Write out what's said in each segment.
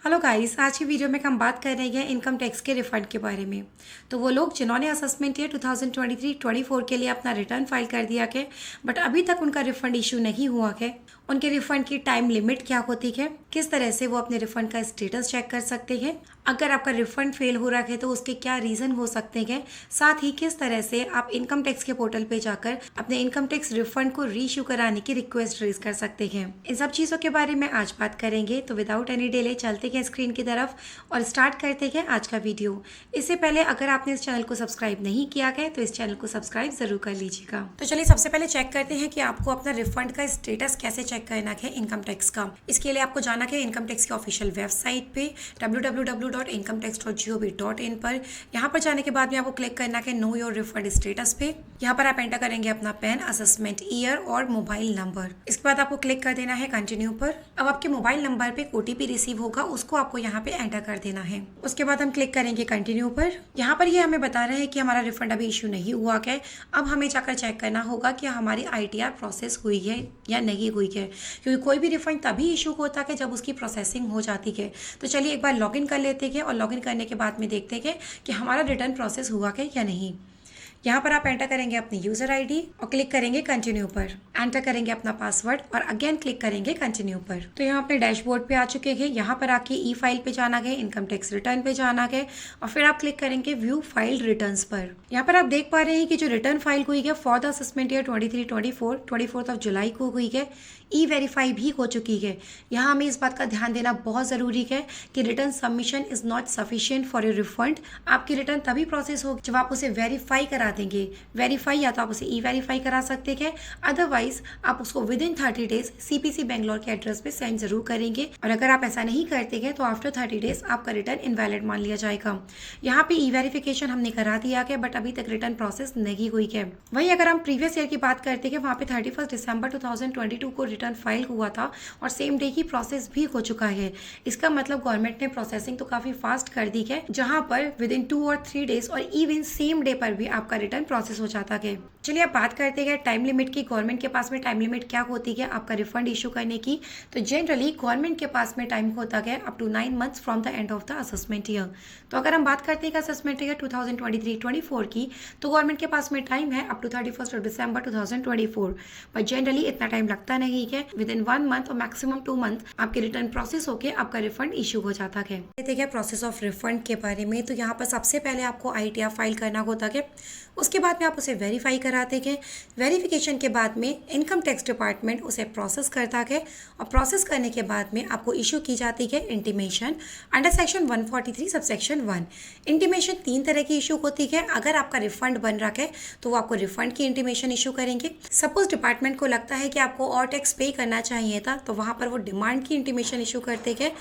Hello guys, आज की video में हम बात कर रहे हैं इनकम टैक्स के रिफंड के बारे में। तो वो लोग जिन्होंने असेसमेंट ईयर 2023-24 के लिए अपना रिटर्न फाइल कर दिया है बट अभी तक उनका रिफंड इशू नहीं हुआ है, उनके रिफंड की टाइम लिमिट क्या होती है, किस तरह से वो अपने रिफंड का स्टेटस चेक कर सकते हैं, अगर आपका रिफंड फेल हो रहा है तो उसके क्या रीज़न हो सकते हैं, साथ ही किस तरह से आप इनकम टैक्स के पोर्टल पे जाकर अपने इनकम टैक्स रिफंड को रीइश्यू कराने की रिक्वेस्ट रेज कर सकते हैं। इन सब चीज़ों के बारे में आज बात करेंगे। तो विदाउट एनी डिले चलते हैं स्क्रीन की तरफ और स्टार्ट करते हैं आज का वीडियो। इससे पहले अगर आपने इस चैनल को सब्सक्राइब नहीं किया है तो इस चैनल को सब्सक्राइब जरूर कर लीजिएगा। तो चलिए सबसे पहले चेक करते हैं कि आपको अपना रिफंड का स्टेटस कैसे चेक करना है इनकम टैक्स का। इसके लिए आपको जाना है इनकम टैक्स की ऑफिशियल वेबसाइट पे www.incometax.gov.in पर। यहाँ पर जाने के बाद में आपको क्लिक करना है नो योर रिफंड स्टेटस पे। यहाँ पर आप एंटर करेंगे अपना पैन, असेसमेंट ईयर और मोबाइल नंबर। इसके बाद आपको क्लिक कर देना है कंटिन्यू पर। अब आपके मोबाइल नंबर पे OTP रिसीव होगा, उसको आपको यहाँ पे एंटर कर देना है। उसके बाद हम क्लिक करेंगे कंटिन्यू पर। यहाँ पर ये हमें बता रहे हैं कि हमारा रिफंड अभी इशू नहीं हुआ है। अब हमें जाकर चेक करना होगा कि हमारी ITR प्रोसेस हुई है या नहीं हुई है, क्योंकि कोई भी रिफंड तभी इशू होता है जब उसकी प्रोसेसिंग हो जाती है। तो चलिए एक बार लॉगिन कर लेते हैं और लॉगिन करने के बाद में देखते हैं कि हमारा रिटर्न प्रोसेस हुआ है या नहीं। यहाँ पर आप एंटर करेंगे अपनी यूजर ID और क्लिक करेंगे कंटिन्यू पर। एंटर करेंगे अपना पासवर्ड और अगेन क्लिक करेंगे कंटिन्यू पर। तो यहाँ अपने डैशबोर्ड पे आ चुके हैं। यहाँ पर आके ई फाइल पे जाना है, इनकम टैक्स रिटर्न पे जाना है और फिर आप क्लिक करेंगे व्यू फाइल रिटर्न्स पर। यहाँ पर आप देख पा रहे हैं कि जो रिटर्न फाइल हुई है फॉर द असेसमेंट ईयर 23-24 जुलाई को हुई है, ई वेरीफाई भी हो चुकी है। यहाँ हमें इस बात का ध्यान देना बहुत ज़रूरी है कि return submission is not sufficient for your refund. आपकी रिटर्न तभी प्रोसेस होगी जब आप उसे वेरीफाई करा देंगे। वेरीफाई या तो आप उसे ई वेरीफाई करा सकते हैं, अदरवाइज आप उसको with in 30 days CPC Bangalore के एड्रेस पे सेंड जरूर करेंगे। और अगर आप ऐसा नहीं करते हैं तो आफ्टर 30 डेज आपका रिटर्न इनवैलिड मान लिया जाएगा। यहाँ पे ई वेरिफिकेशन हमने करा दिया है बट अभी तक रिटर्न प्रोसेस नहीं हुई है। वही अगर हम प्रीवियस ईयर की बात करते हैं, वहाँ पे 31 दिसंबर 2022 को रिटर्न फाइल हुआ था और सेम डे ही प्रोसेस भी हो चुका है। इसका मतलब गवर्नमेंट ने प्रोसेसिंग तो काफी फास्ट कर दी है, जहां पर विद इन 2 और 3 डेज और इवन सेम डे पर भी आपका रिटर्न प्रोसेस हो जाता है। चलिए अब बात करते हैं टाइम लिमिट की। गवर्नमेंट के पास में टाइम लिमिट क्या होती है आपका रिफंड इशू करने की। तो जनरली गवर्नमेंट के पास में टाइम होता है up to 9 months from the end of the assessment year. तो अगर हम बात करते हैं असेसमेंट ईयर 2023-24 की, तो गवर्नमेंट के पास में टाइम है अप टू 31 दिसंबर 2024। बट जनरली इतना टाइम लगता नहीं है। विद इन 1 मंथ और मैक्सिमम 2 मंथ आपके रिटर्न प्रोसेस होके आपका रिफंड इशू हो जाता है। देखिए प्रोसेस ऑफ रिफंड के बारे में, तो यहाँ पर सबसे पहले आपको ITR फाइल करना होता है। उसके बाद में आप उसे वेरीफाई कराते हैं। वेरिफिकेशन के बाद में इनकम टैक्स डिपार्टमेंट उसे प्रोसेस करता है और प्रोसेस करने के बाद में आपको इशू की जाती है intimation under section 143 subsection 1। Intimation 3 तरह की इशू होती है। अगर आपका रिफंड बन रहा है तो वो आपको रिफंड की इंटीमेशन इशू करेंगे। सपोज डिपार्टमेंट को लगता है कि आपको और टैक्स पे करना चाहिए था, तो वहाँ पर वो डिमांड की इंटीमेशन इशू करते हैं।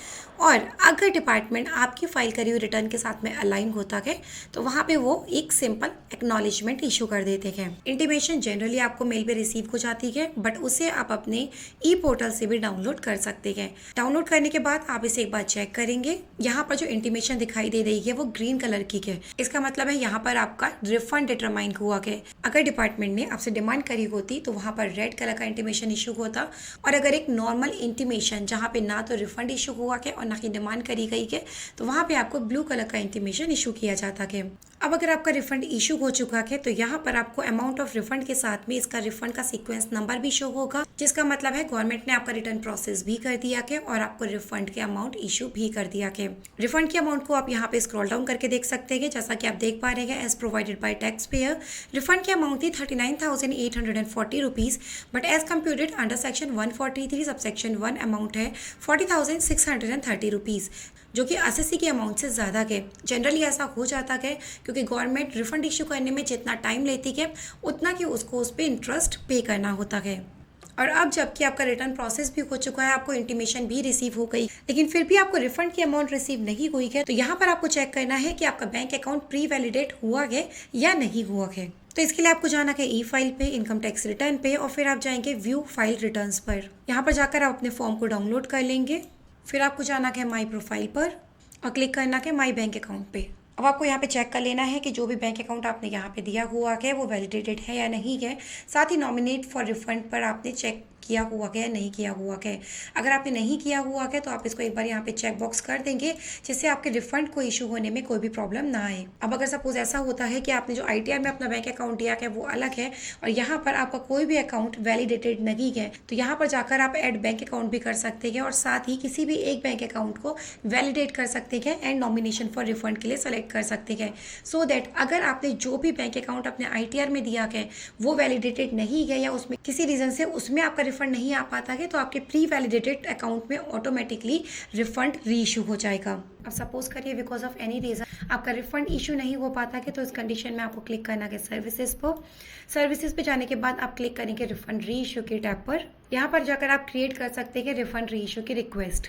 और अगर डिपार्टमेंट आपकी फाइल करी हुई रिटर्न के साथ में अलाइन होता है तो वहाँ पे वो एक सिंपल एक्नॉलेजमेंट इशू कर देते हैं। इंटीमेशन जनरली आपको मेल पे रिसीव हो जाती है, बट उसे आप अपने ई पोर्टल से भी डाउनलोड कर सकते हैं। डाउनलोड करने के बाद आप इसे एक बार चेक करेंगे। यहाँ पर जो इंटीमेशन दिखाई दे रही है वो ग्रीन कलर की है। इसका मतलब है यहाँ पर आपका रिफंड डिटरमाइन हुआ है। अगर डिपार्टमेंट ने आपसे डिमांड करी होती तो वहाँ पर रेड कलर का इंटीमेशन इशू होता, और अगर एक नॉर्मल इंटीमेशन जहाँ पे ना तो रिफंड इशू हुआ है और ना ही डिमांड करी गई है, तो वहाँ पे आपको ब्लू कलर का इंटीमेशन इशू किया जाता है। अब अगर आपका रिफंड इशू हो चुका है तो यहाँ पर आपको अमाउंट ऑफ रिफंड के साथ में इसका रिफंड का सीक्वेंस नंबर भी शो होगा, जिसका मतलब है गवर्नमेंट ने आपका रिटर्न प्रोसेस भी कर दिया है और आपको रिफंड के अमाउंट इशू भी कर दिया है। रिफंड के अमाउंट को आप यहाँ पे स्क्रॉल डाउन करके देख सकते हैं। जैसा कि आप देख पा रहे हैं, as provided by tax payer, refund की अमाउंट थी 39,840 rupees, but as computed under section 143 subsection 1 amount है 40,630 रुपीज, जो कि SSC की अमाउंट से ज़्यादा है। जनरली ऐसा हो जाता है क्योंकि गवर्नमेंट रिफंड इशू करने में जितना टाइम लेती है उतना कि उसको उस पर इंटरेस्ट पे करना होता है। और अब जबकि आपका रिटर्न प्रोसेस भी हो चुका है, आपको इंटीमेशन भी रिसीव हो गई, लेकिन फिर भी आपको रिफंड की अमाउंट रिसीव नहीं हुई है, तो यहाँ पर आपको चेक करना है कि आपका बैंक अकाउंट प्री वैलिडेट हुआ है या नहीं हुआ है। तो इसके लिए आपको जाना है ई फाइल पे, इनकम टैक्स रिटर्न पे, और फिर आप जाएंगे व्यू फाइल रिटर्न्स पर। यहाँ पर जाकर आप अपने फॉर्म को डाउनलोड कर लेंगे। फिर आपको जाना है माई प्रोफाइल पर और क्लिक करना है माई बैंक अकाउंट पे। अब आपको यहाँ पे चेक कर लेना है कि जो भी बैंक अकाउंट आपने यहाँ पे दिया हुआ है वो वैलिडेटेड है या नहीं है। साथ ही नॉमिनेट फॉर रिफंड पर आपने चेक किया हुआ है, नहीं किया हुआ है। अगर आपने नहीं किया हुआ है तो आप इसको एक बार यहाँ पे चेक बॉक्स कर देंगे, जिससे आपके रिफंड को इशू होने में कोई भी प्रॉब्लम ना आए। अब अगर सपोज ऐसा होता है कि आपने जो ITR में अपना बैंक अकाउंट दिया है वो अलग है और यहाँ पर आपका कोई भी अकाउंट वैलिडेटेड नहीं है, तो यहाँ पर जाकर आप ऐड बैंक अकाउंट भी कर सकते हैं और साथ ही किसी भी एक बैंक अकाउंट को वैलिडेट कर सकते हैं एंड नॉमिनेशन फॉर रिफंड के लिए सेलेक्ट कर सकते हैं। सो दैट अगर आपने जो भी बैंक अकाउंट अपने ITR में दिया है वो वैलिडेटेड नहीं है या उसमें किसी रीजन से उसमें आपका रिफंड नहीं आ पाता है, तो आपके प्री वैलिडेटेड अकाउंट में ऑटोमेटिकली रिफंड री इशू हो जाएगा। अब सपोज करिए बिकॉज ऑफ एनी रीजन आपका रिफंड इशू नहीं हो पाता है, तो इस कंडीशन में आपको क्लिक करना है सर्विसेज पर। सर्विसेज पे जाने के बाद आप क्लिक करेंगे रिफंड री इशू के टैब पर। यहाँ पर जाकर आप क्रिएट कर सकते हैं रिफंड री इशू की रिक्वेस्ट।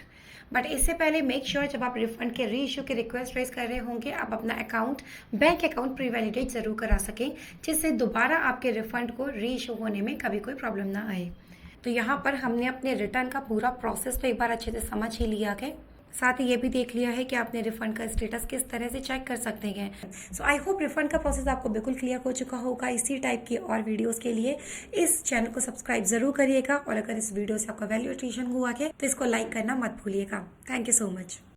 बट इससे पहले मेक श्योर जब आप रिफंड के री इशू की रिक्वेस्ट रेज कर रहे होंगे आप अपना account bank account pre validate जरूर करा सकें, जिससे दोबारा आपके रिफंड को री इशू होने में कभी कोई प्रॉब्लम ना आए। तो यहाँ पर हमने अपने रिटर्न का पूरा प्रोसेस तो एक बार अच्छे से समझ ही लिया है, साथ ही ये भी देख लिया है कि आपने रिफंड का स्टेटस किस तरह से चेक कर सकते हैं। सो आई होप रिफंड का प्रोसेस आपको बिल्कुल क्लियर हो चुका होगा। इसी टाइप की और वीडियोस के लिए इस चैनल को सब्सक्राइब जरूर करिएगा और अगर इस वीडियो से आपका वैल्यू एडिशन हुआ है तो इसको लाइक करना मत भूलिएगा। Thank you so much.